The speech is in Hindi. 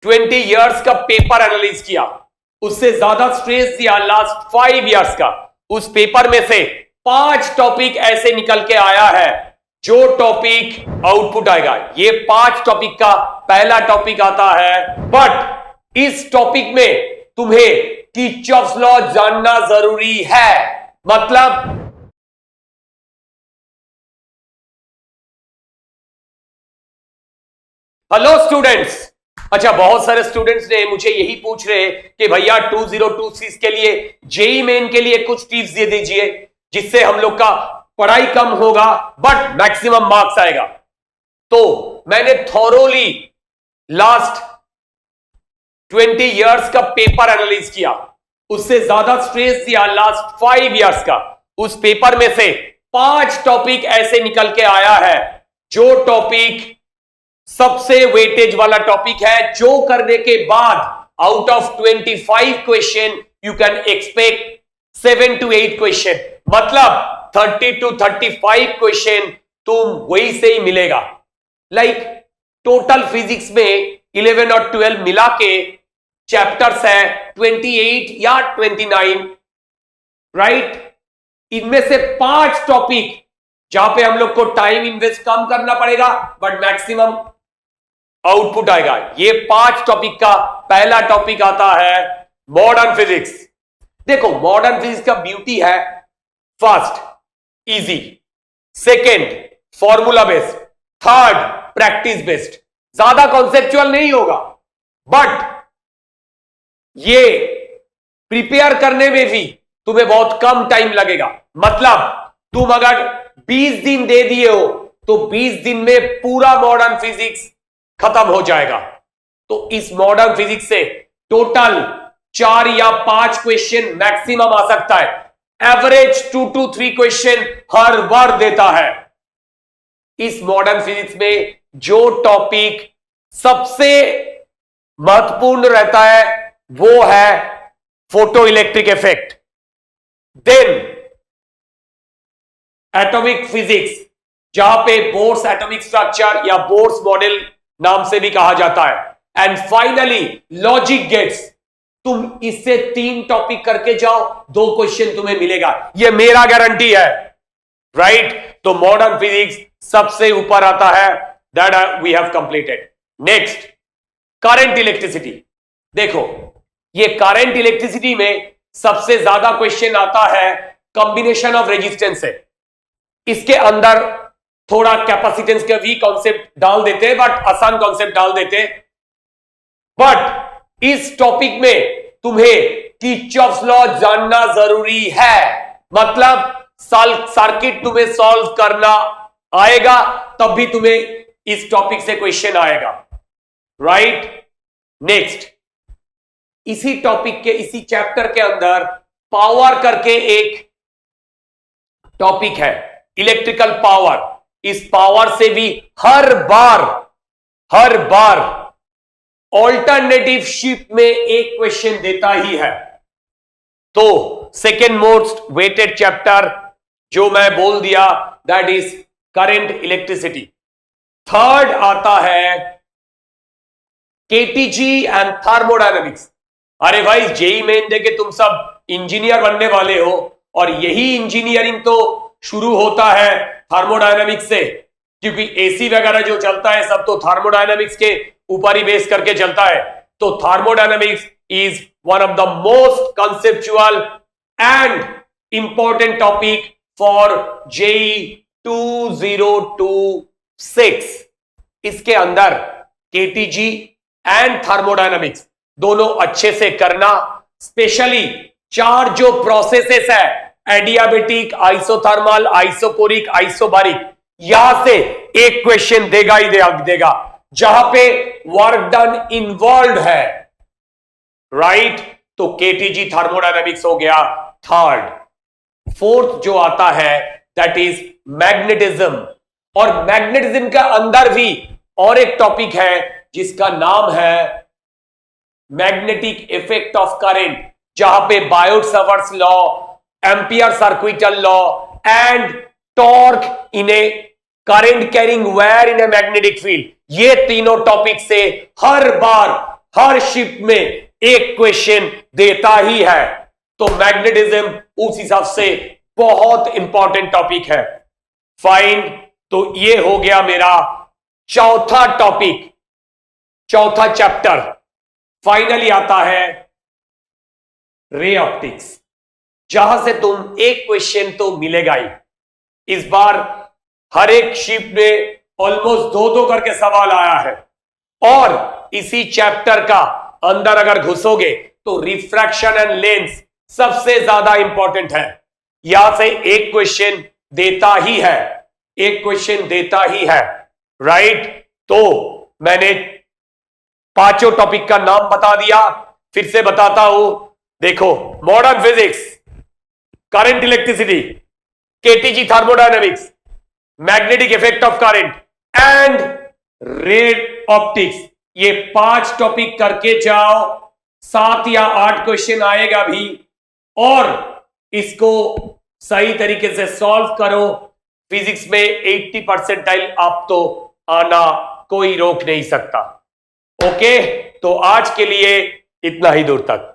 20 इयर्स का पेपर एनालाइज किया, उससे ज्यादा स्ट्रेस दिया लास्ट 5 इयर्स का, उस पेपर में से 5 टॉपिक ऐसे निकल के आया है जो टॉपिक आउटपुट आएगा। ये 5 टॉपिक का पहला टॉपिक आता है, बट इस टॉपिक में तुम्हें किर्चॉफ्स लॉ जानना जरूरी है। मतलब हेलो स्टूडेंट्स, अच्छा बहुत सारे स्टूडेंट्स ने मुझे यही पूछ रहे कि भैया 2026 के लिए जेई मेन के लिए कुछ टिप्स दे दीजिए जिससे हम लोग का पढ़ाई कम होगा बट मैक्सिमम मार्क्स आएगा। तो मैंने थॉरोली लास्ट 20 इयर्स का पेपर एनालाइज किया, उससे ज्यादा स्ट्रेस दिया लास्ट 5 इयर्स का, उस पेपर में से 5 टॉपिक ऐसे निकल के आया है जो टॉपिक सबसे वेटेज वाला टॉपिक है, जो करने के बाद out of 25 question you can expect 7 to 8 question, मतलब 30 to 35 क्वेश्चन तुम वही से ही मिलेगा। लाइक टोटल फिजिक्स में 11 और 12 मिला के चैप्टर्स है 28 या 29, राइट। इनमें से 5 टॉपिक जहां पे हम लोग को टाइम इन्वेस्ट कम करना पड़ेगा बट मैक्सिमम आउटपुट आएगा। ये 5 टॉपिक का पहला टॉपिक आता है मॉडर्न फिजिक्स। देखो मॉडर्न फिजिक्स का ब्यूटी है, first easy, second formula based, third practice based. ज्यादा कॉन्सेप्चुअल नहीं होगा बट ये प्रिपेयर करने में भी तुम्हें बहुत कम टाइम लगेगा। मतलब तुम अगर 20 दिन दे दिए हो तो 20 दिन में पूरा मॉडर्न फिजिक्स खत्म हो जाएगा। तो इस मॉडर्न फिजिक्स से टोटल 4 या 5 क्वेश्चन मैक्सिमम आ सकता है, एवरेज 2 to 3 क्वेश्चन हर बार देता है। इस मॉडर्न फिजिक्स में जो टॉपिक सबसे महत्वपूर्ण रहता है वो है photo electric effect, then atomic physics जहां पे बोर्स एटॉमिक स्ट्रक्चर या बोर्स मॉडल नाम से भी कहा जाता है, एंड फाइनली लॉजिक गेट्स। तुम इससे 3 टॉपिक करके जाओ, 2 क्वेश्चन तुम्हें मिलेगा, ये मेरा गारंटी है, राइट। तो मॉडर्न फिजिक्स सबसे ऊपर आता है, that we have completed. Next current electricity. देखो ये करंट इलेक्ट्रिसिटी में सबसे ज्यादा क्वेश्चन आता है कॉम्बिनेशन ऑफ रेजिस्टेंस से। इसके अंदर थोड़ा कैपेसिटेंस का वी कॉन्सेप्ट डाल देते हैं बट आसान कॉन्सेप्ट डाल देते हैं। बट इस टॉपिक में तुम्हें किर्चॉफ्स लॉ जानना जरूरी है। मतलब सर्किट तुम्हें सॉल्व करना आएगा तब भी तुम्हें इस टॉपिक से क्वेश्चन आएगा, राइट। नेक्स्ट इसी टॉपिक के इसी चैप्टर के अंदर पावर करके एक टॉपिक है, इलेक्ट्रिकल पावर। इस पावर से भी हर बार ऑल्टरनेटिव शिफ्ट में एक क्वेश्चन देता ही है। तो सेकेंड मोस्ट वेटेड चैप्टर जो मैं बोल दिया that is current electricity. Third आता है केटीजी एंड थर्मोडायनेमिक्स। अरे भाई जेई मेन देके तुम सब इंजीनियर बनने वाले हो और यही इंजीनियरिंग तो शुरू होता है थर्मोडायनेमिक्स से, क्योंकि एसी वगैरह जो चलता है सब तो थर्मोडायनेमिक्स के ऊपर ही बेस करके चलता है। तो thermodynamics is one of the most conceptual and important topic for JEE 2026। इसके अंदर केटीजी एंड थर्मोडायनेमिक्स दोनों अच्छे से करना, स्पेशली 4 जो प्रोसेसेस है, एडियाबेटिक, आइसोथर्मल, आइसोपोरिक, आइसोबारिक, यहां से एक क्वेश्चन देगा ही देगा जहां पे वर्क डन इन्वॉल्व है, राइट। तो केटीजी थर्मोडायनेमिक्स हो गया थर्ड। फोर्थ जो आता है दैट इज मैग्नेटिज्म, और मैग्नेटिज्म के अंदर भी और एक टॉपिक है जिसका नाम है मैग्नेटिक इफेक्ट ऑफ करंट, जहां पे Biot-Savart's law, ampere circuital law and torque in A current carrying wire in a magnetic field, ये तीनों टॉपिक से हर बार हर शिफ्ट में एक क्वेश्चन देता ही है। तो मैग्नेटिज्म उस हिसाब से बहुत इंपॉर्टेंट टॉपिक है। फाइन, तो ये हो गया मेरा चौथा टॉपिक, चौथा चैप्टर। फाइनली आता है रे ऑप्टिक्स, जहां से तुम एक क्वेश्चन तो मिलेगा ही। इस बार हर एक शिफ्ट में ऑलमोस्ट दो दो करके सवाल आया है, और इसी चैप्टर का अंदर अगर घुसोगे तो रिफ्रैक्शन एंड लेंस सबसे ज्यादा इंपॉर्टेंट है। यहां से एक क्वेश्चन देता ही है, एक क्वेश्चन देता ही है, राइट। तो मैंने पांचों टॉपिक का नाम बता दिया, फिर से बताता हूं। देखो, modern physics, current electricity, KTG thermodynamics, magnetic effect of current and ray optics, ये 5 टॉपिक करके जाओ। 7 या 8 क्वेश्चन आएगा भी, और इसको सही तरीके से सॉल्व करो। फिजिक्स में 80 परसेंटाइल आप तो आना कोई रोक नहीं सकता। ओके, तो आज के लिए इतना ही दूर तक।